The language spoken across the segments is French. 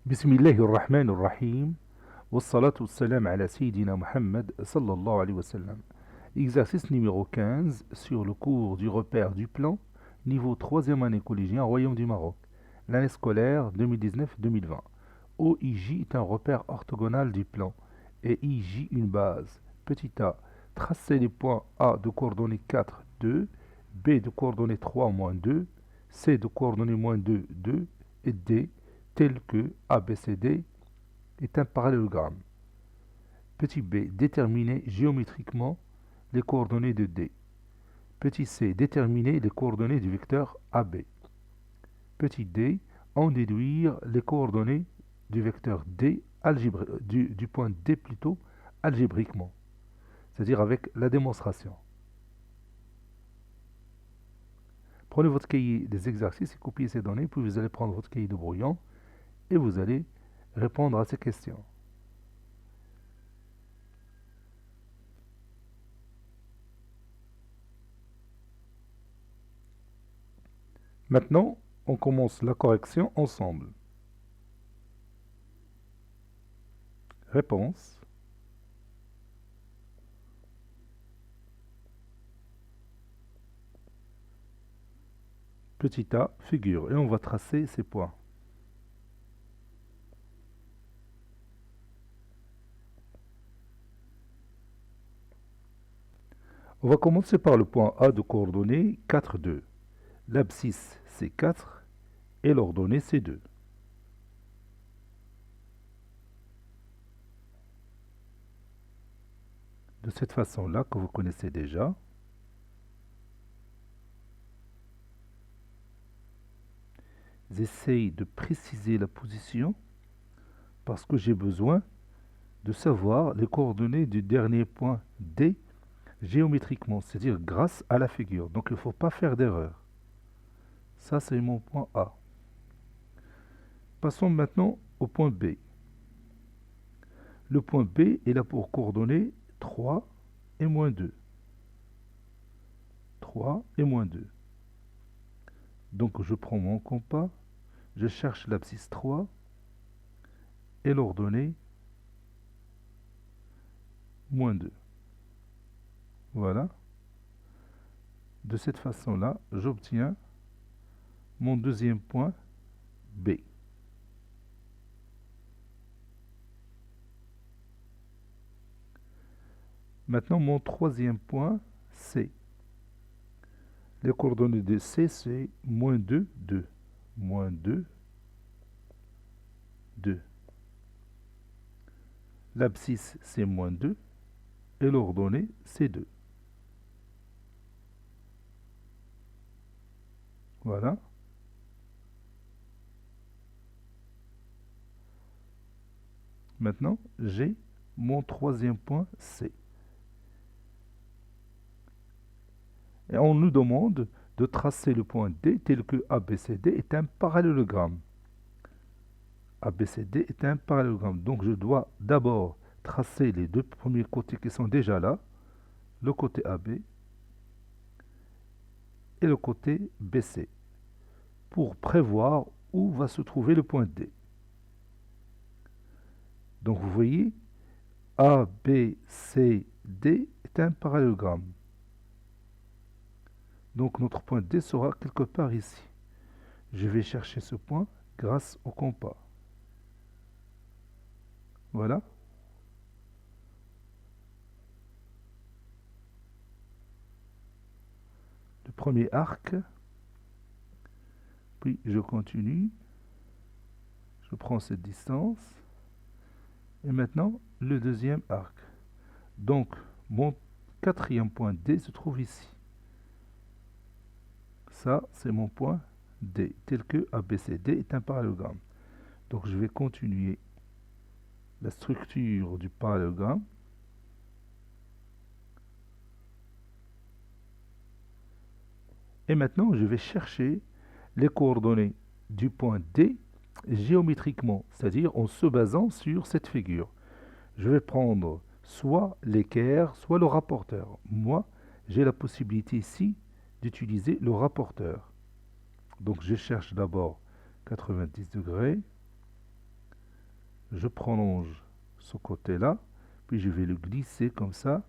بسم الله الرحمن الرحيم والصلاة والسلام على سيدنا Muhammad sallallahu alayhi wa sallam. Exercice numéro 15 sur le cours du repère du plan, niveau 3e année collégien, Royaume du Maroc, l'année scolaire 2019-2020. OIJ est un repère orthogonal du plan et IJ une base. Petit a, tracez les points A de coordonnées 4, 2, B de coordonnées 3, moins 2, C de coordonnées moins 2, 2 et D tel que ABCD est un parallélogramme. Petit b, déterminer géométriquement les coordonnées de D. Petit c, déterminer les coordonnées du vecteur AB. Petit d, en déduire les coordonnées du vecteur D, du point D plutôt, algébriquement, c'est-à-dire avec la démonstration. Prenez votre cahier des exercices et copiez ces données, puis vous allez prendre votre cahier de brouillon et vous allez répondre à ces questions. Maintenant, on commence la correction ensemble. Réponse. Petit a, figure, et on va tracer ces points. On va commencer par le point A de coordonnées 4, 2. L'abscisse c'est 4 et l'ordonnée c'est 2. De cette façon-là que vous connaissez déjà, j'essaye de préciser la position parce que j'ai besoin de savoir les coordonnées du dernier point D géométriquement, c'est-à-dire grâce à la figure. Donc il ne faut pas faire d'erreur. Ça, c'est mon point A. Passons maintenant au point B. Le point B est là pour coordonnées 3 et moins 2. 3 et moins 2. Donc je prends mon compas, je cherche l'abscisse 3 et l'ordonnée moins 2. Voilà. De cette façon-là, j'obtiens mon deuxième point B. Maintenant, mon troisième point C. Les coordonnées de C, c'est moins 2, 2. Moins 2, 2. L'abscisse, c'est moins 2. Et l'ordonnée, c'est 2. Voilà. Maintenant, j'ai mon troisième point C. Et on nous demande de tracer le point D tel que ABCD est un parallélogramme. ABCD est un parallélogramme. Donc je dois d'abord tracer les deux premiers côtés qui sont déjà là, le côté AB et le côté BC, pour prévoir où va se trouver le point D. Donc vous voyez, ABCD est un parallélogramme. Donc notre point D sera quelque part ici. Je vais chercher ce point grâce au compas. Voilà. Le premier arc. Puis je continue. Je prends cette distance. Et maintenant, le deuxième arc. Donc, mon quatrième point D se trouve ici. Ça, c'est mon point D, tel que ABCD est un parallélogramme. Donc, je vais continuer la structure du parallélogramme. Et maintenant, je vais chercher les coordonnées du point D géométriquement, c'est-à-dire en se basant sur cette figure. Je vais prendre soit l'équerre, soit le rapporteur. Moi, j'ai la possibilité ici d'utiliser le rapporteur. Donc je cherche d'abord 90 degrés. je prolonge ce côté-là, puis je vais le glisser comme ça.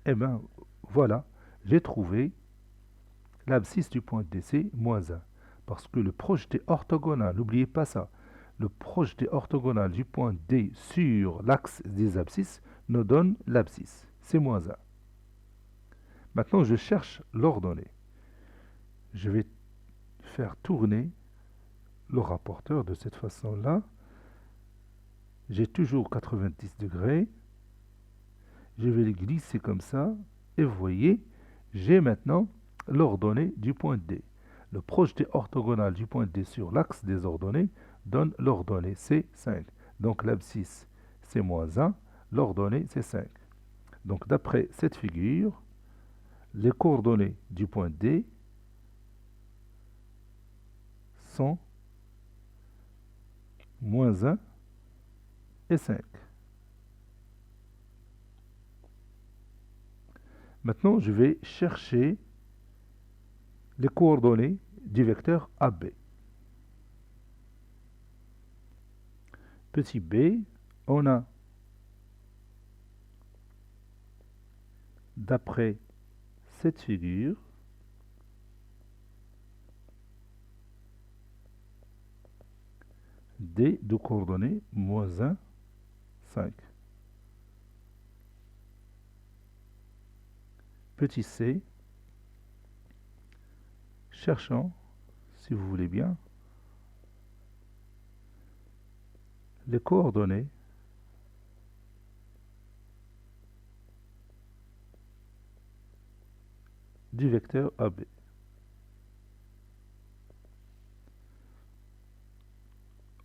Et bien, voilà, j'ai trouvé l'abscisse du point DC, moins 1. Parce que le projeté orthogonal, n'oubliez pas ça, le projeté orthogonal du point D sur l'axe des abscisses nous donne l'abscisse, c'est moins 1. Maintenant, je cherche l'ordonnée. Je vais faire tourner le rapporteur de cette façon-là. J'ai toujours 90 degrés. Je vais le glisser comme ça. Et vous voyez, j'ai maintenant l'ordonnée du point D. Le projeté orthogonal du point D sur l'axe des ordonnées donne l'ordonnée, c'est 5. Donc l'abscisse, c'est moins 1. L'ordonnée, c'est 5. Donc d'après cette figure, les coordonnées du point D sont moins 1 et 5. Maintenant, je vais chercher les coordonnées du vecteur AB. Petit b, on a, d'après cette figure, D de coordonnées moins 1, 5. Petit c, cherchant, si vous voulez bien, les coordonnées du vecteur AB.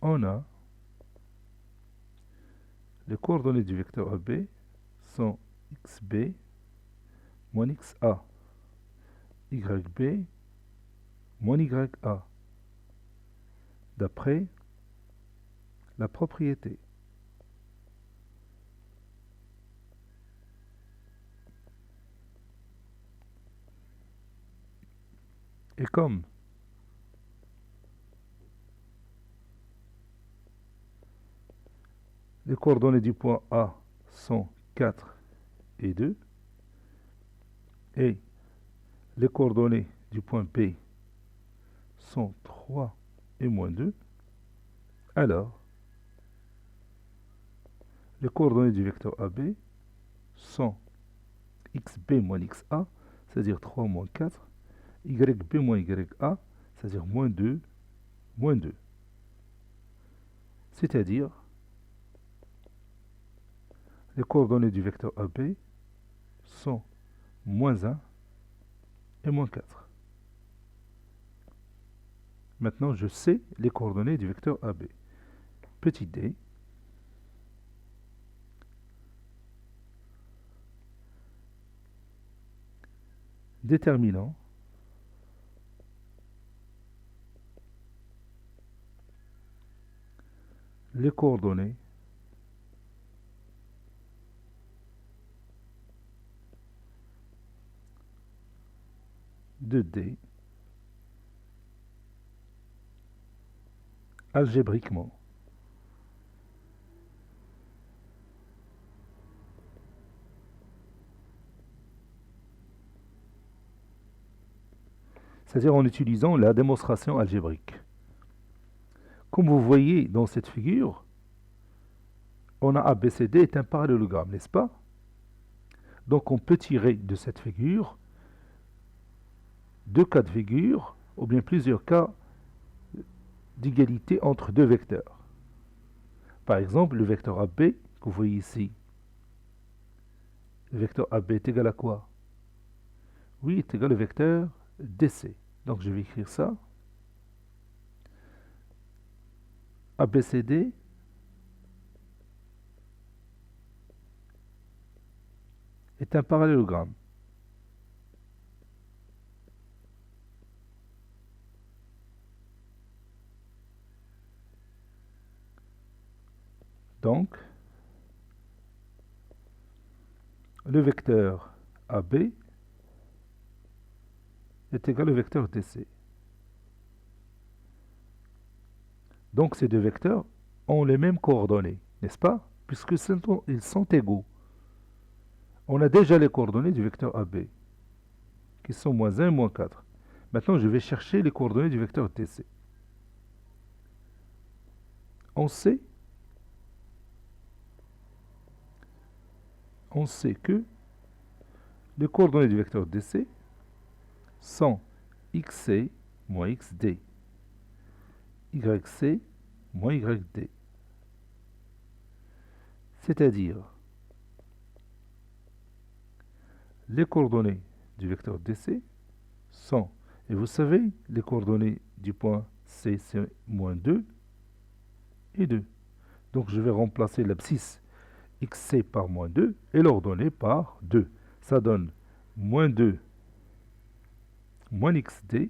On a les coordonnées du vecteur AB sont xb moins xa, yb moins ya, d'après la propriété. Et comme les coordonnées du point A sont 4 et 2, et les coordonnées du point B sont 3 et moins 2, alors les coordonnées du vecteur AB sont xb moins xa, c'est-à-dire 3 moins 4, yb moins ya, c'est-à-dire moins 2, moins 2. C'est-à-dire, les coordonnées du vecteur AB sont moins 1 et moins 4. Maintenant, je sais les coordonnées du vecteur AB. Petit d, déterminant les coordonnées de D algébriquement. C'est-à-dire en utilisant la démonstration algébrique. Comme vous voyez dans cette figure, on a ABCD est un parallélogramme, n'est-ce pas? Donc on peut tirer de cette figure deux cas de figure, ou bien plusieurs cas d'égalité entre deux vecteurs. Par exemple, le vecteur AB, que vous voyez ici, le vecteur AB est égal à quoi? Oui, est égal au vecteur DC. Donc je vais écrire ça. ABCD est un parallélogramme. Donc, le vecteur AB est égal au vecteur DC. Donc ces deux vecteurs ont les mêmes coordonnées. n'est-ce pas? Puisque ils sont égaux. On a déjà les coordonnées du vecteur AB, qui sont moins 1 et moins 4. Maintenant, je vais chercher les coordonnées du vecteur TC. On sait que les coordonnées du vecteur DC sont xc moins xd, yc moins yd. C'est-à-dire, les coordonnées du vecteur DC sont, et vous savez, les coordonnées du point C, c'est moins 2 et 2. Donc je vais remplacer l'abscisse xc par moins 2 et l'ordonnée par 2. Ça donne moins 2 moins xd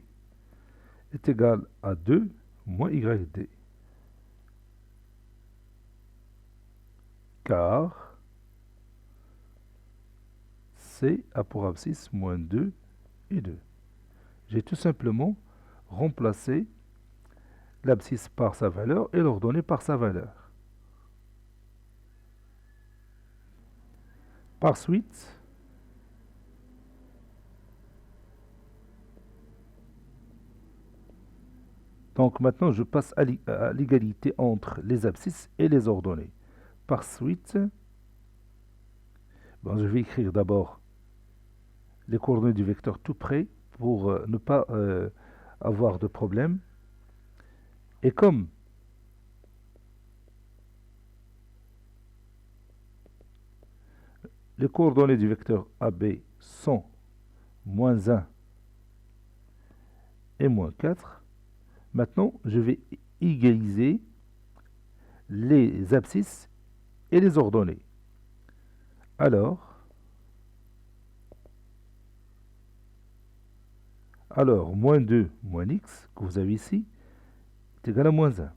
est égal à 2 moins yd. Car C a pour abscisse moins 2 et 2. J'ai tout simplement remplacé l'abscisse par sa valeur et l'ordonnée par sa valeur. Par suite, donc maintenant je passe à l'égalité entre les abscisses et les ordonnées. Par suite, je vais écrire d'abord les coordonnées du vecteur tout près pour ne pas avoir de problème. Et comme les coordonnées du vecteur AB sont moins 1 et moins 4, maintenant je vais égaliser les abscisses et les ordonnées. Alors, moins 2 moins x, que vous avez ici, est égal à moins 1.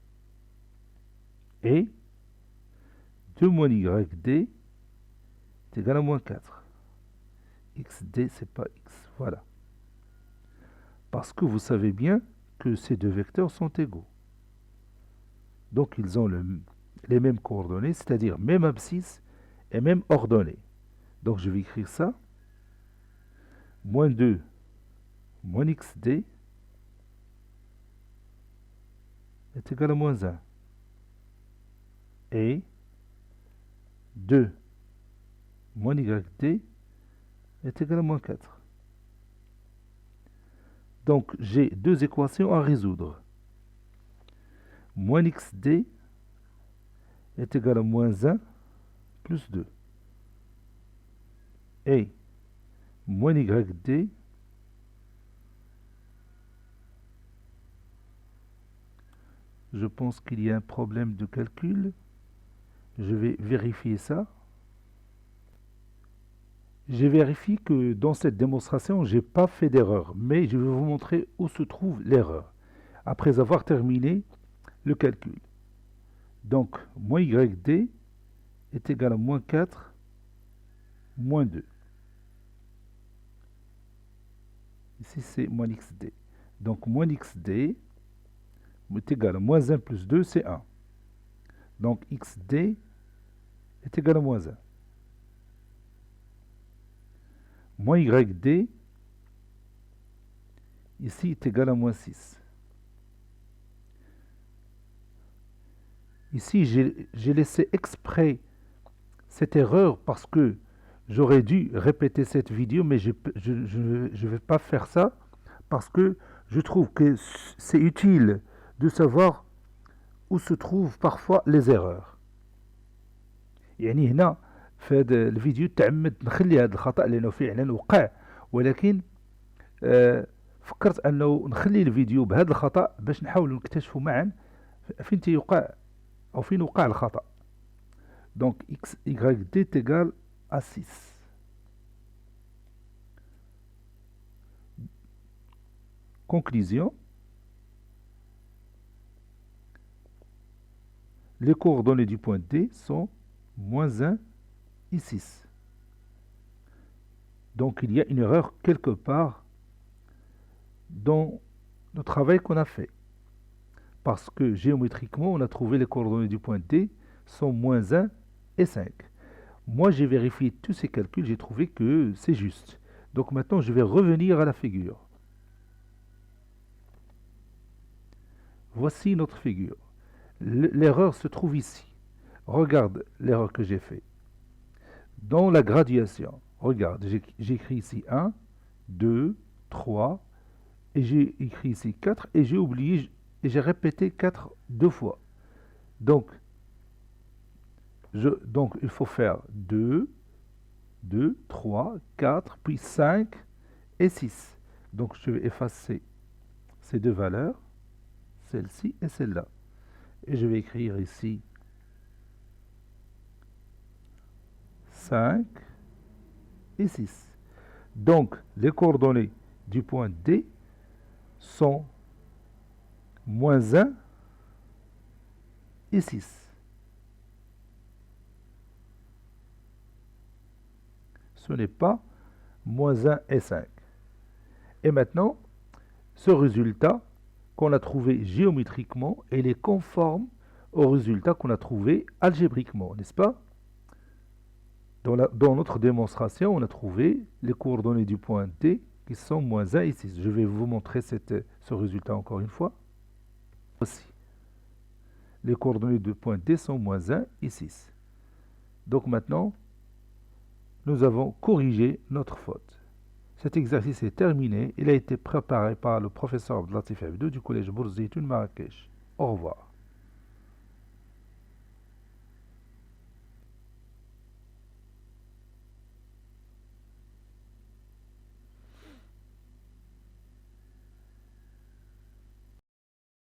Et 2 moins yd est égal à moins 4. xd, c'est pas x. Voilà. Parce que vous savez bien que ces deux vecteurs sont égaux. Donc ils ont les mêmes coordonnées, c'est-à-dire même abscisse et même ordonnée. Donc je vais écrire ça. Moins 2 moins xd est égal à moins 1. Et 2 moins yd est égal à moins 4. Donc j'ai deux équations à résoudre. Moins xd est égal à moins 1 plus 2. Et moins yd je pense qu'il y a un problème de calcul. Je vais vérifier ça. J'ai vérifié que dans cette démonstration, je n'ai pas fait d'erreur, mais je vais vous montrer où se trouve l'erreur, après avoir terminé le calcul. Donc, moins yd est égal à moins 4, moins 2. Ici, c'est moins xd. Donc, moins xd est égal à moins 1 plus 2, c'est 1. Donc, xd est égal à moins 1. Moins yd, ici, est égal à moins 6. Ici, j'ai laissé exprès cette erreur parce que j'aurais dû répéter cette vidéo, mais je ne vais pas faire ça parce que je trouve que c'est utile de savoir où se trouvent parfois les erreurs. يعني هنا في هذا الفيديو تعمد نخلي هذا الخطأ لأنه فعلا وقع، ولكن فكرت أنه نخلي الفيديو بهذا الخطأ باش نحاول نكتشفوا معا فين تيوقع أو فين وقع الخطأ. Donc yd est égal à 6. Conclusion. Les coordonnées du point D sont moins 1 et 6. Donc il y a une erreur quelque part dans le travail qu'on a fait. Parce que géométriquement, on a trouvé les coordonnées du point D sont moins 1 et 5. Moi, j'ai vérifié tous ces calculs, j'ai trouvé que c'est juste. Donc maintenant, je vais revenir à la figure. Voici notre figure. L'erreur se trouve ici. Regarde l'erreur que j'ai faite. Dans la graduation, regarde, j'ai écrit ici 1, 2, 3, et j'ai écrit ici 4, et j'ai oublié, et j'ai répété 4 deux fois. Donc, il faut faire 2, 2, 3, 4, puis 5 et 6. Donc, je vais effacer ces deux valeurs, celle-ci et celle-là. Et je vais écrire ici 5 et 6. Donc, les coordonnées du point D sont moins 1 et 6. Ce n'est pas moins 1 et 5. Et maintenant, ce résultat qu'on a trouvé géométriquement, il est conforme au résultat qu'on a trouvé algébriquement, n'est-ce pas? Dans notre démonstration, on a trouvé les coordonnées du point D qui sont moins 1 et 6. Je vais vous montrer ce résultat encore une fois. Voici. Les coordonnées du point D sont moins 1 et 6. Donc maintenant, nous avons corrigé notre faute. Cet exercice est terminé. Il a été préparé par le professeur Abdelatif Abdou du collège Bourzeitoun Marrakech. Au revoir.